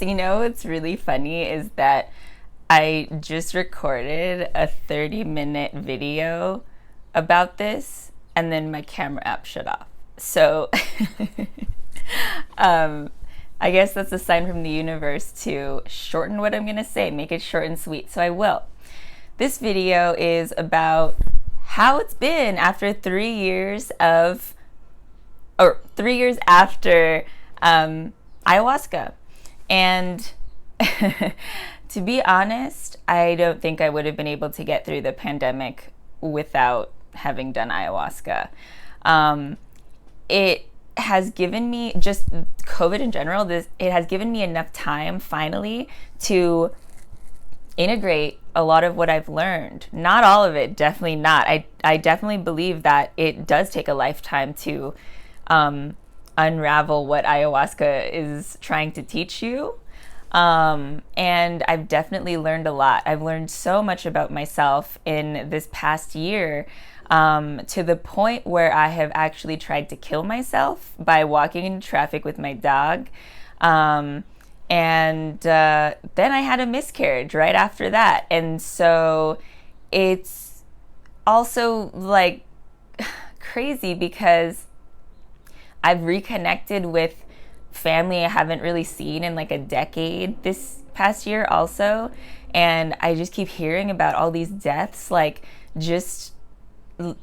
So, what's really funny is that I just recorded a 30-minute video about this, and then my camera app shut off. So, um, I guess that's a sign from the universe to shorten what I'm going to say, make it short and sweet. So, I will. This video is about how it's been after 3 years or 3 years after ayahuasca. And to be honest, I don't think I would have been able to get through the pandemic without having done ayahuasca. It has given me, just COVID in general, it has given me enough time finally to integrate a lot of what I've learned. Not all of it, definitely not. I definitely believe that it does take a lifetime to unravel what ayahuasca is trying to teach you. And I've definitely learned a lot. I've learned so much about myself in this past year, to the point where I have actually tried to kill myself by walking in traffic with my dog. And then I had a miscarriage right after that. And so it's also like crazy because I've reconnected with family I haven't really seen in like a decade this past year also. And I just keep hearing about all these deaths. Just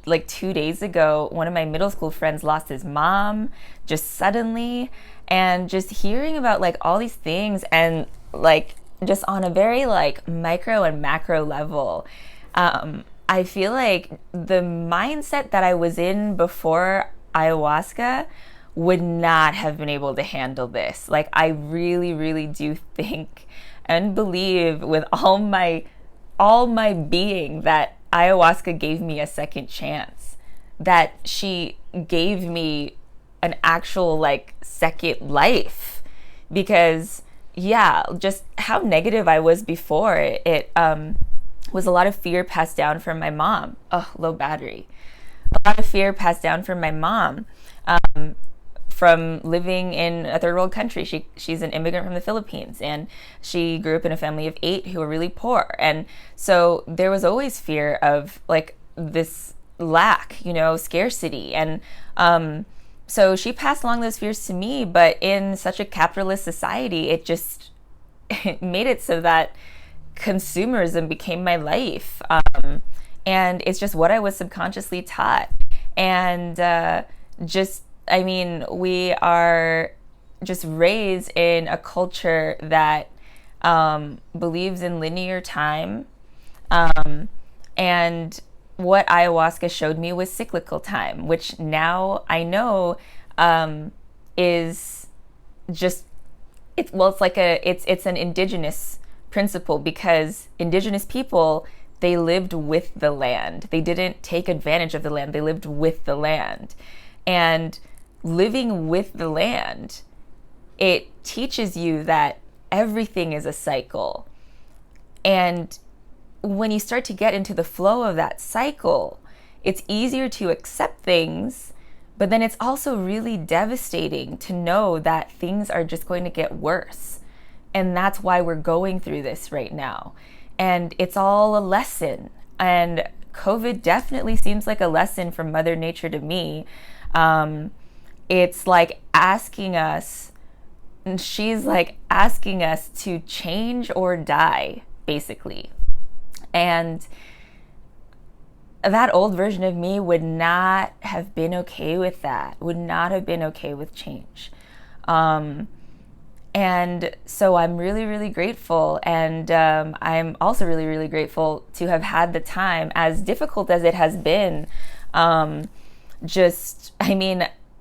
like 2 days ago, one of my middle school friends lost his mom just suddenly. And just hearing about like all these things, and like just on a very like micro and macro level, I feel like the mindset that I was in before ayahuasca would not have been able to handle this. Like, I really, really do think and believe with all my being that ayahuasca gave me a second chance, that she gave me an actual like second life. Because yeah, just how negative I was before, it was a lot of fear passed down from my mom. Oh, low battery. A lot of fear passed down from my mom, from living in a third world country. She's an immigrant from the Philippines, and she grew up in a family of 8 who were really poor. And so there was always fear of like this lack, scarcity. And so she passed along those fears to me, but in such a capitalist society, it just it made it so that consumerism became my life. And it's just what I was subconsciously taught. And we are just raised in a culture that believes in linear time. And what ayahuasca showed me was cyclical time, which now I know is just, it's an indigenous principle, because indigenous people, they lived with the land. They didn't take advantage of the land. They lived with the land. And living with the land, it teaches you that everything is a cycle. And when you start to get into the flow of that cycle, it's easier to accept things, but then it's also really devastating to know that things are just going to get worse. And that's why we're going through this right now. And it's all a lesson. And COVID definitely seems like a lesson from Mother Nature to me. It's like asking us, and she's like asking us to change or die, basically. And that old version of me would not have been okay with that, would not have been okay with change. And so I'm really, really grateful. And I'm also really, really grateful to have had the time, as difficult as it has been.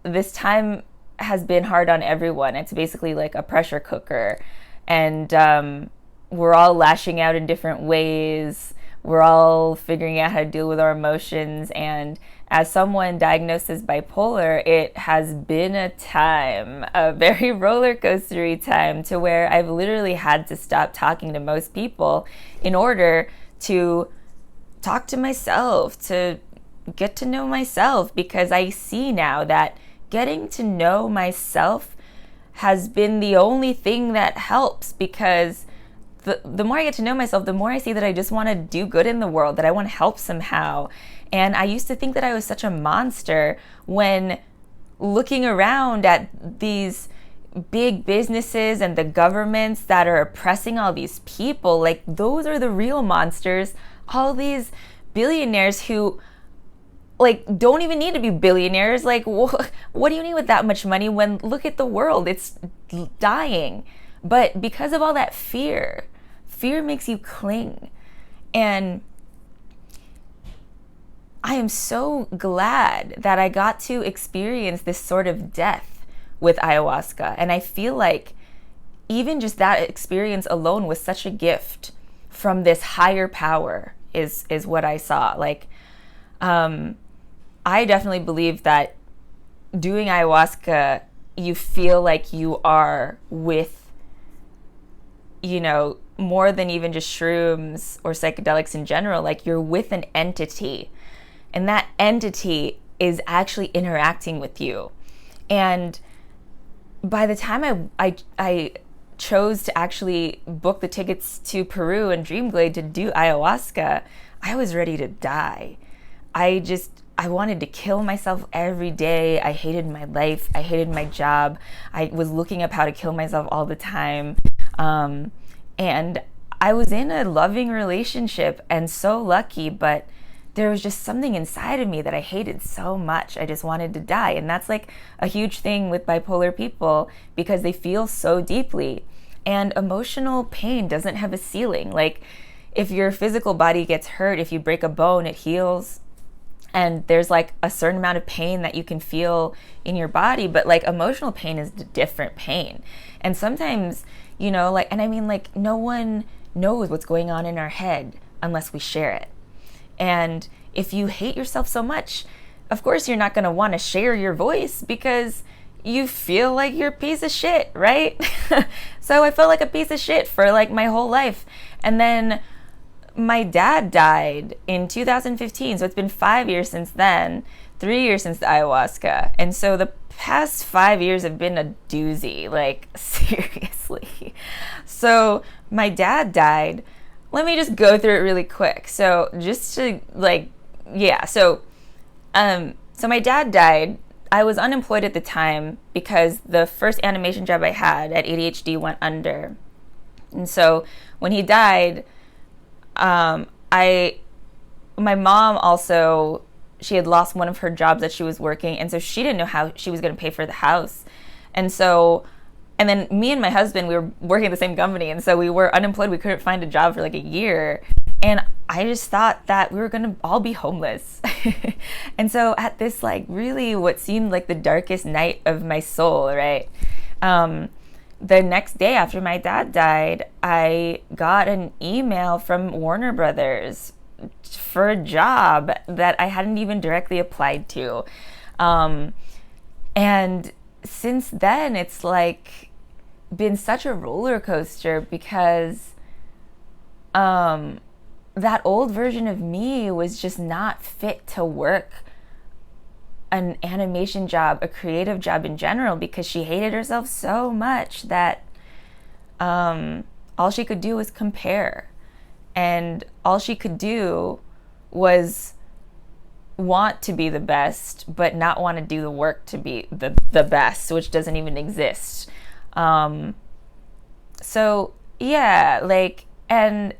This time has been hard on everyone. It's basically like a pressure cooker. And we're all lashing out in different ways. We're all figuring out how to deal with our emotions. And as someone diagnosed as bipolar, it has been a very roller coastery time, to where I've literally had to stop talking to most people in order to talk to myself, to get to know myself, because I see now that getting to know myself has been the only thing that helps, because the more I get to know myself, the more I see that I just want to do good in the world, that I want to help somehow. And I used to think that I was such a monster when looking around at these big businesses and the governments that are oppressing all these people. Like, those are the real monsters. All these billionaires who, like, don't even need to be billionaires. Like, what do you need with that much money when, look at the world, it's dying. But because of all that fear makes you cling. And I am so glad that I got to experience this sort of death with ayahuasca. And I feel like even just that experience alone was such a gift from this higher power, is what I saw. Like, I definitely believe that doing ayahuasca, you feel like you are with, you know, more than even just shrooms or psychedelics in general. Like, you're with an entity, and that entity is actually interacting with you. And by the time I chose to actually book the tickets to Peru and Dreamglade to do ayahuasca, I was ready to die. I wanted to kill myself every day. I hated my life. I hated my job. I was looking up how to kill myself all the time. And I was in a loving relationship and so lucky, but there was just something inside of me that I hated so much. I just wanted to die. And that's like a huge thing with bipolar people, because they feel so deeply. And emotional pain doesn't have a ceiling. Like, if your physical body gets hurt, if you break a bone, it heals. And there's like a certain amount of pain that you can feel in your body, but like emotional pain is a different pain. And sometimes, you know, like, and I mean, like, no one knows what's going on in our head unless we share it. And if you hate yourself so much, of course you're not going to want to share your voice, because you feel like you're a piece of shit, right? So I felt like a piece of shit for like my whole life. And then my dad died in 2015. So it's been 5 years since then, 3 years since the ayahuasca. And so the past 5 years have been a doozy, like, seriously. So my dad died. Let me just go through it really quick. So just to like, yeah. So my dad died. I was unemployed at the time because the first animation job I had at ADHD went under. And so when he died, my mom also, she had lost one of her jobs that she was working. And so she didn't know how she was going to pay for the house. And then me and my husband, we were working at the same company. And so we were unemployed. We couldn't find a job for like a year. And I just thought that we were going to all be homeless. And so at this, like, really what seemed like the darkest night of my soul, right? The next day after my dad died, I got an email from Warner Brothers for a job that I hadn't even directly applied to. And since then, it's like been such a roller coaster, because that old version of me was just not fit to work an animation job, a creative job in general, because she hated herself so much that all she could do was compare. And all she could do was want to be the best, but not want to do the work to be the best, which doesn't even exist. So yeah, like, and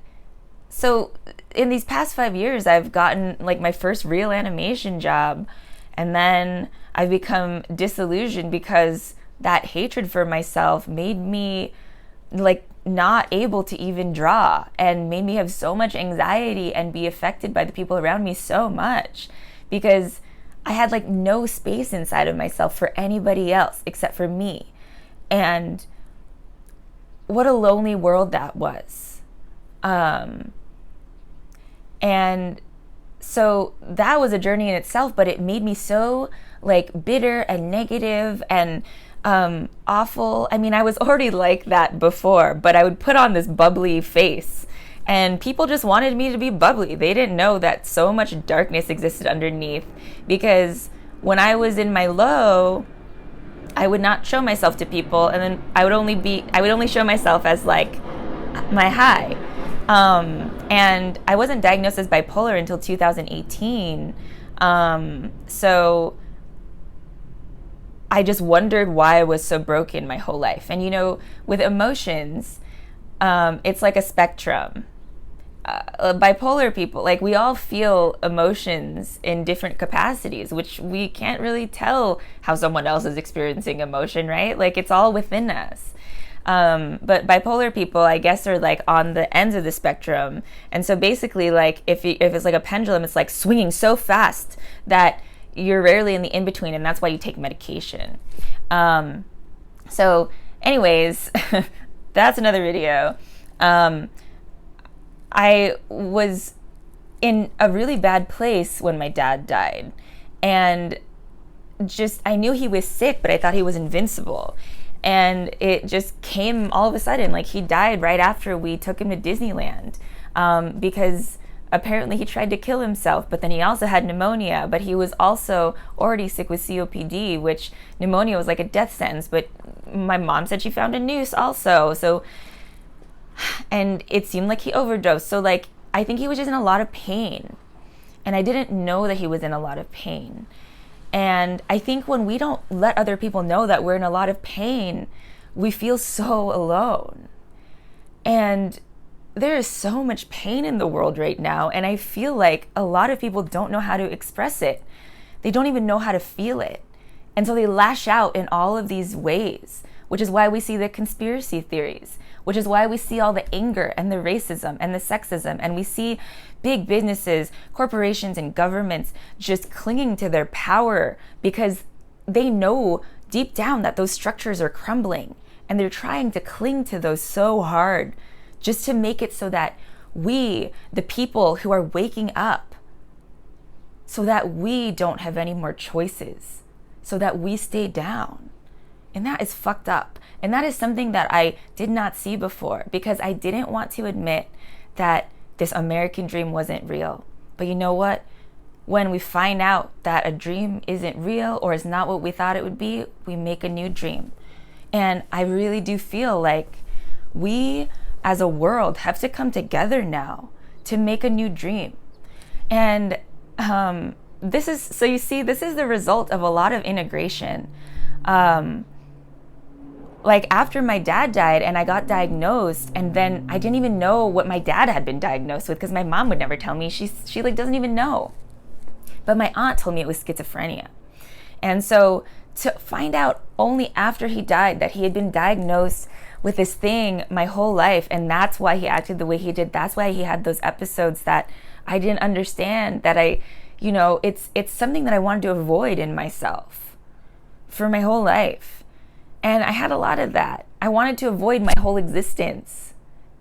so in these past 5 years, I've gotten like my first real animation job, and then I've become disillusioned because that hatred for myself made me like not able to even draw, and made me have so much anxiety and be affected by the people around me so much, because I had like no space inside of myself for anybody else except for me. And what a lonely world that was. And so that was a journey in itself, but it made me so like bitter and negative and awful. I mean, I was already like that before, but I would put on this bubbly face, and people just wanted me to be bubbly. They didn't know that so much darkness existed underneath, because when I was in my low, I would not show myself to people, and then I would only show myself as like my high. And I wasn't diagnosed as bipolar until 2018. So I just wondered why I was so broken my whole life. And with emotions, it's like a spectrum. Bipolar people, like, we all feel emotions in different capacities, which we can't really tell how someone else is experiencing emotion, right? Like, it's all within us. But bipolar people, I guess, are like on the ends of the spectrum. And so basically, like, if it's like a pendulum, it's like swinging so fast that you're rarely in the in-between, and that's why you take medication. So anyways, that's another video. I was in a really bad place when my dad died, and I knew he was sick, but I thought he was invincible. And it just came all of a sudden, like, he died right after we took him to Disneyland, because apparently he tried to kill himself, but then he also had pneumonia, but he was also already sick with COPD, which pneumonia was like a death sentence, but my mom said she found a noose also. And it seemed like he overdosed. So, like, I think he was just in a lot of pain. And I didn't know that he was in a lot of pain. And I think when we don't let other people know that we're in a lot of pain, we feel so alone. And there is so much pain in the world right now. And I feel like a lot of people don't know how to express it. They don't even know how to feel it. And so they lash out in all of these ways, which is why we see the conspiracy theories, which is why we see all the anger and the racism and the sexism, and we see big businesses, corporations, and governments just clinging to their power because they know deep down that those structures are crumbling, and they're trying to cling to those so hard just to make it so that we, the people who are waking up, so that we don't have any more choices, so that we stay down. And that is fucked up. And that is something that I did not see before, because I didn't want to admit that this American dream wasn't real. But you know what? When we find out that a dream isn't real or is not what we thought it would be, we make a new dream. And I really do feel like we as a world have to come together now to make a new dream. And this is the result of a lot of integration. Like, after my dad died and I got diagnosed, and then I didn't even know what my dad had been diagnosed with because my mom would never tell me. She like doesn't even know. But my aunt told me it was schizophrenia. And so to find out only after he died that he had been diagnosed with this thing my whole life, and that's why he acted the way he did, that's why he had those episodes that I didn't understand, that it's something that I wanted to avoid in myself for my whole life. And I had a lot of that. I wanted to avoid my whole existence.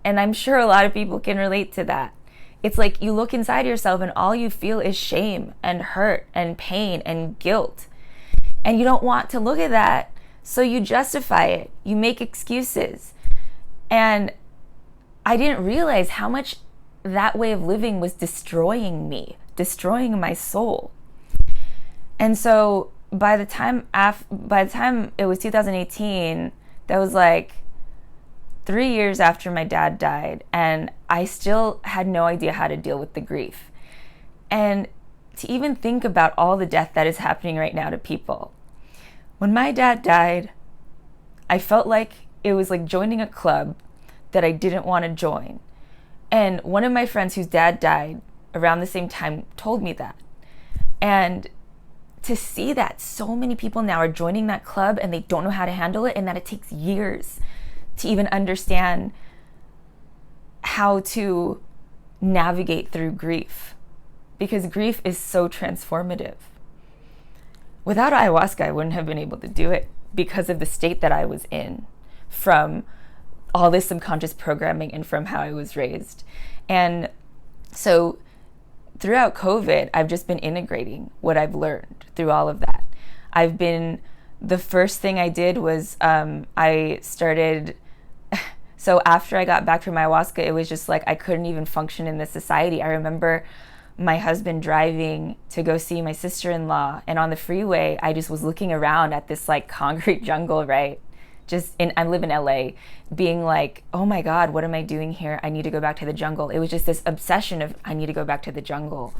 And I'm sure a lot of people can relate to that. It's like you look inside yourself and all you feel is shame and hurt and pain and guilt. And you don't want to look at that, so you justify it. You make excuses. And I didn't realize how much that way of living was destroying me, destroying my soul. And so by the time it was 2018, that was like 3 years after my dad died, and I still had no idea how to deal with the grief. And to even think about all the death that is happening right now to people. When my dad died, I felt like it was like joining a club that I didn't want to join. And one of my friends whose dad died around the same time told me that. And to see that so many people now are joining that club and they don't know how to handle it, and that it takes years to even understand how to navigate through grief, because grief is so transformative. Without ayahuasca, I wouldn't have been able to do it because of the state that I was in from all this subconscious programming and from how I was raised. And so throughout COVID, I've just been integrating what I've learned through all of that. The first thing I did was I started, so after I got back from ayahuasca, it was just like I couldn't even function in this society. I remember my husband driving to go see my sister-in-law, and on the freeway I just was looking around at this like concrete jungle, right? I live in LA, being like, oh my God, what am I doing here? I need to go back to the jungle. It was just this obsession of, I need to go back to the jungle.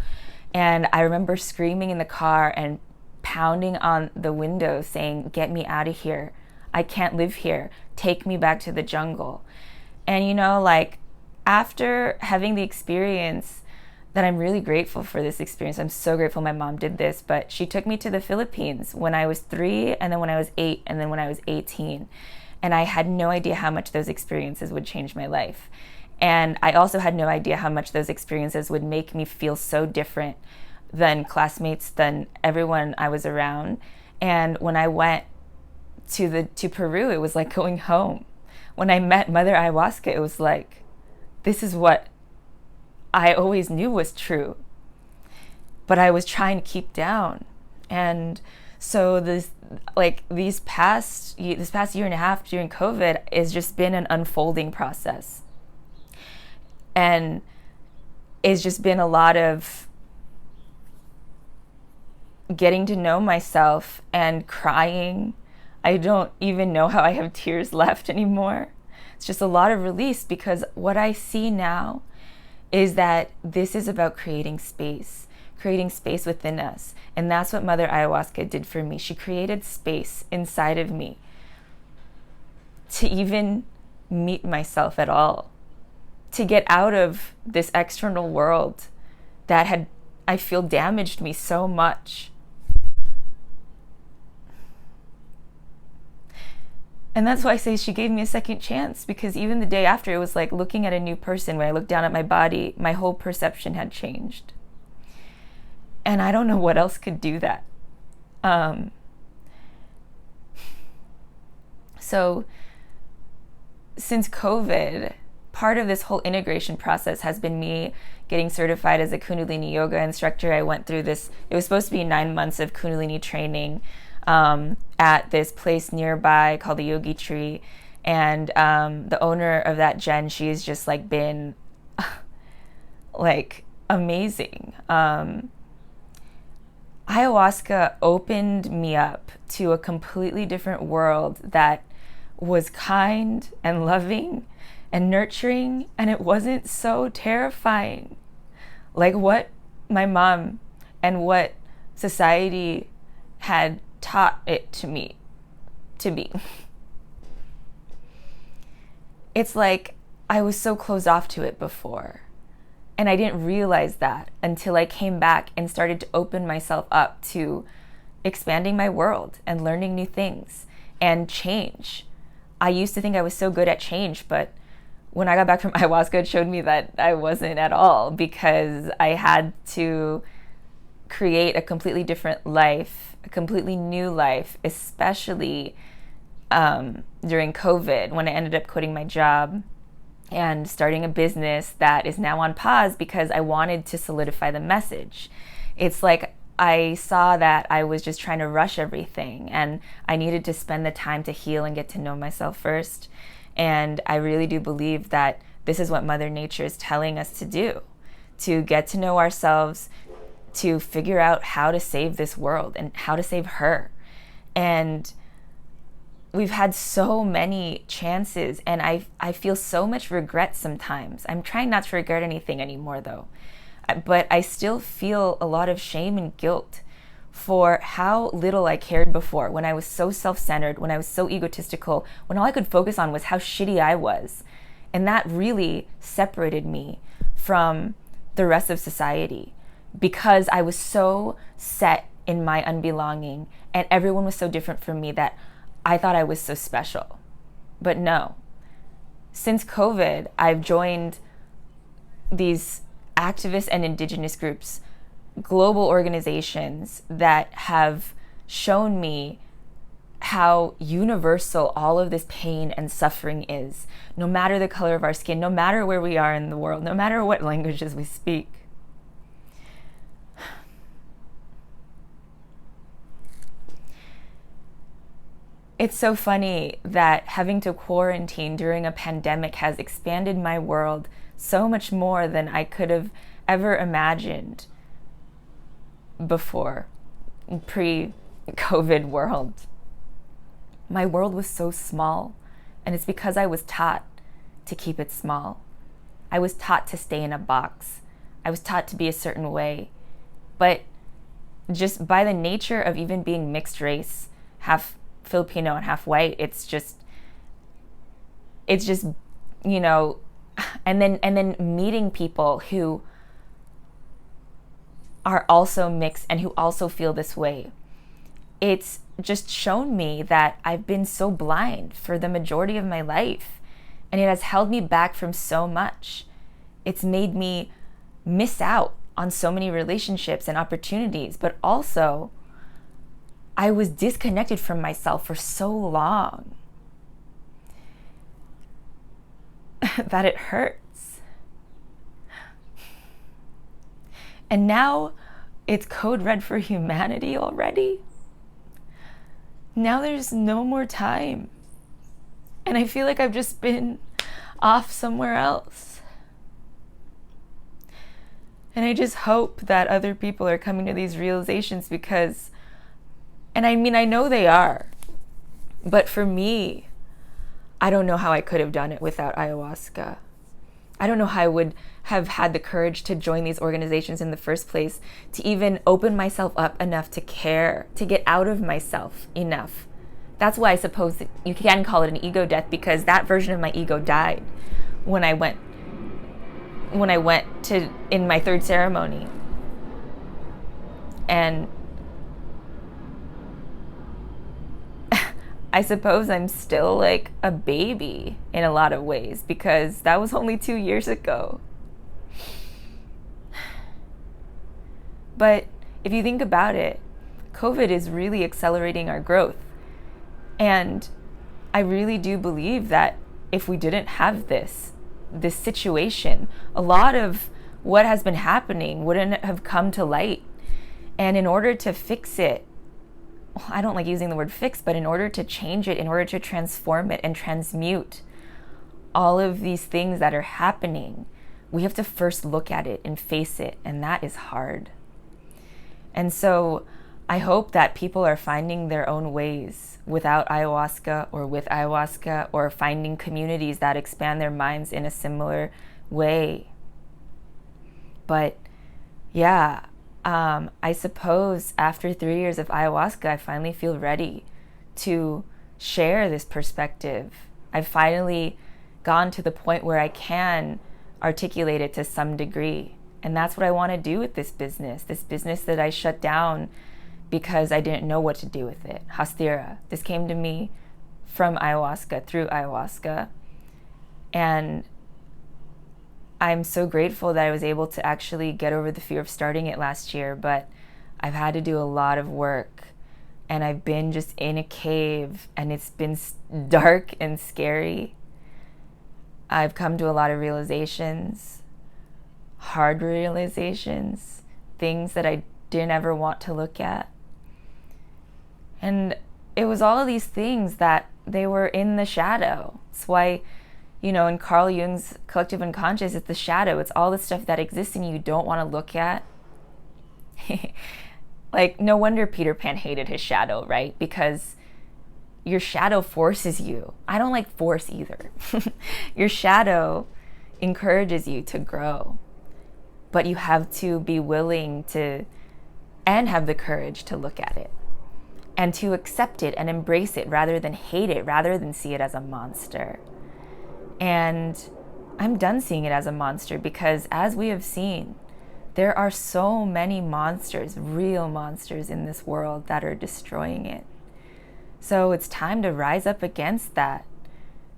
And I remember screaming in the car and pounding on the window saying, get me out of here. I can't live here. Take me back to the jungle. And like after having the experience, that I'm really grateful for this experience. I'm so grateful my mom did this, but she took me to the Philippines when I was 3, and then when I was 8, and then when I was 18. And I had no idea how much those experiences would change my life. And I also had no idea how much those experiences would make me feel so different than classmates, than everyone I was around. And when I went to Peru, it was like going home. When I met Mother Ayahuasca, it was like, this is what I always knew was true, but I was trying to keep down. And so this past year and a half during COVID has just been an unfolding process. And it's just been a lot of getting to know myself and crying. I don't even know how I have tears left anymore. It's just a lot of release, because what I see now is that this is about creating space within us. And that's what Mother Ayahuasca did for me. She created space inside of me to even meet myself at all, to get out of this external world that had, I feel, damaged me so much. And that's why I say she gave me a second chance, because even the day after, it was like looking at a new person. When I looked down at my body, my whole perception had changed. And I don't know what else could do that. So since COVID, part of this whole integration process has been me getting certified as a Kundalini yoga instructor. I went through this, it was supposed to be 9 months of Kundalini training at this place nearby called the Yogi Tree. And the owner of that Jen, she's just like been like amazing. Ayahuasca opened me up to a completely different world that was kind and loving and nurturing, and it wasn't so terrifying like what my mom and what society had taught it to me to be. It's like I was so closed off to it before, and I didn't realize that until I came back and started to open myself up to expanding my world and learning new things and change. I used to think I was so good at change, but when I got back from ayahuasca, it showed me that I wasn't at all, because I had to create a completely different life, a completely new life, especially during COVID, when I ended up quitting my job and starting a business that is now on pause because I wanted to solidify the message. It's like I saw that I was just trying to rush everything, and I needed to spend the time to heal and get to know myself first. And I really do believe that this is what Mother Nature is telling us to do, to get to know ourselves, to figure out how to save this world and how to save her. And we've had so many chances, and I feel so much regret sometimes. I'm trying not to regret anything anymore, though. But I still feel a lot of shame and guilt for how little I cared before, when I was so self-centered, when I was so egotistical, when all I could focus on was how shitty I was. And that really separated me from the rest of society, because I was so set in my unbelonging, and everyone was so different from me that I thought I was so special. But no. Since COVID, I've joined these activist and indigenous groups, global organizations that have shown me how universal all of this pain and suffering is, no matter the color of our skin, no matter where we are in the world, no matter what languages we speak. It's so funny that having to quarantine during a pandemic has expanded my world so much more than I could have ever imagined. before, pre-COVID world. My world was so small, and it's because I was taught to keep it small. I was taught to stay in a box. I was taught to be a certain way. But just by the nature of even being mixed race, half Filipino and half white, it's just, you know, and then meeting people who are also mixed and who also feel this way. It's just shown me that I've been so blind for the majority of my life, and it has held me back from so much. It's made me miss out on so many relationships and opportunities, but also I was disconnected from myself for so long that it hurts. And now it's code red for humanity already. Now there's no more time. And I feel like I've just been off somewhere else. And I just hope that other people are coming to these realizations because, and I mean, I know they are, but for me, I don't know how I could have done it without ayahuasca. I don't know how I would have had the courage to join these organizations in the first place, to even open myself up enough to care, to get out of myself enough. That's why I suppose that you can call it an ego death, because that version of my ego died when I went to in my third ceremony. And I suppose I'm still like a baby in a lot of ways, because that was only 2 years ago. But if you think about it, COVID is really accelerating our growth. And I really do believe that if we didn't have this situation, a lot of what has been happening wouldn't have come to light. And in order to fix it, I don't like using the word fix, but in order to change it, in order to transform it and transmute all of these things that are happening, we have to first look at it and face it, and that is hard. And so I hope that people are finding their own ways without ayahuasca or with ayahuasca, or finding communities that expand their minds in a similar way. But yeah, I suppose after 3 years of ayahuasca, I finally feel ready to share this perspective. I've finally gone to the point where I can articulate it to some degree. And that's what I want to do with this business that I shut down because I didn't know what to do with it. Hastira. This came to me from ayahuasca, through ayahuasca. And I'm so grateful that I was able to actually get over the fear of starting it last year, but I've had to do a lot of work, and I've been just in a cave, and it's been dark and scary. I've come to a lot of realizations, hard realizations, things that I didn't ever want to look at. And it was all of these things that they were in the shadow. That's why, you know, in Carl Jung's collective unconscious, it's the shadow. It's all the stuff that exists and you don't want to look at. Like, no wonder Peter Pan hated his shadow, right? Because your shadow forces you. I don't like force either. Your shadow encourages you to grow. But you have to be willing to, and have the courage to look at it. And to accept it and embrace it rather than hate it, rather than see it as a monster. And I'm done seeing it as a monster, because as we have seen, there are so many monsters, real monsters in this world that are destroying it. So it's time to rise up against that,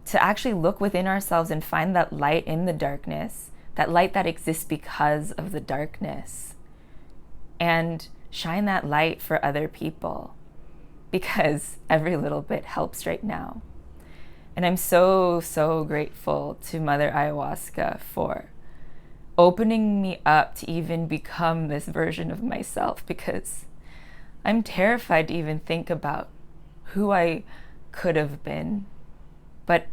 to actually look within ourselves and find that light in the darkness, that light that exists because of the darkness, and shine that light for other people, because every little bit helps right now. And I'm so, so grateful to Mother Ayahuasca for opening me up to even become this version of myself, because I'm terrified to even think about who I could have been. But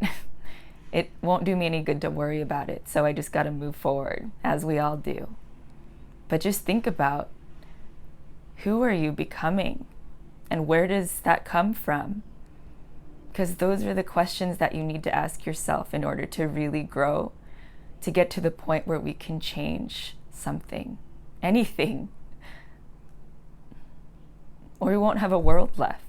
it won't do me any good to worry about it, so I just got to move forward, as we all do. But just think about Who are you becoming? And where does that come from? Because those are the questions that you need to ask yourself in order to really grow, to get to the point where we can change something, anything. Or we won't have a world left.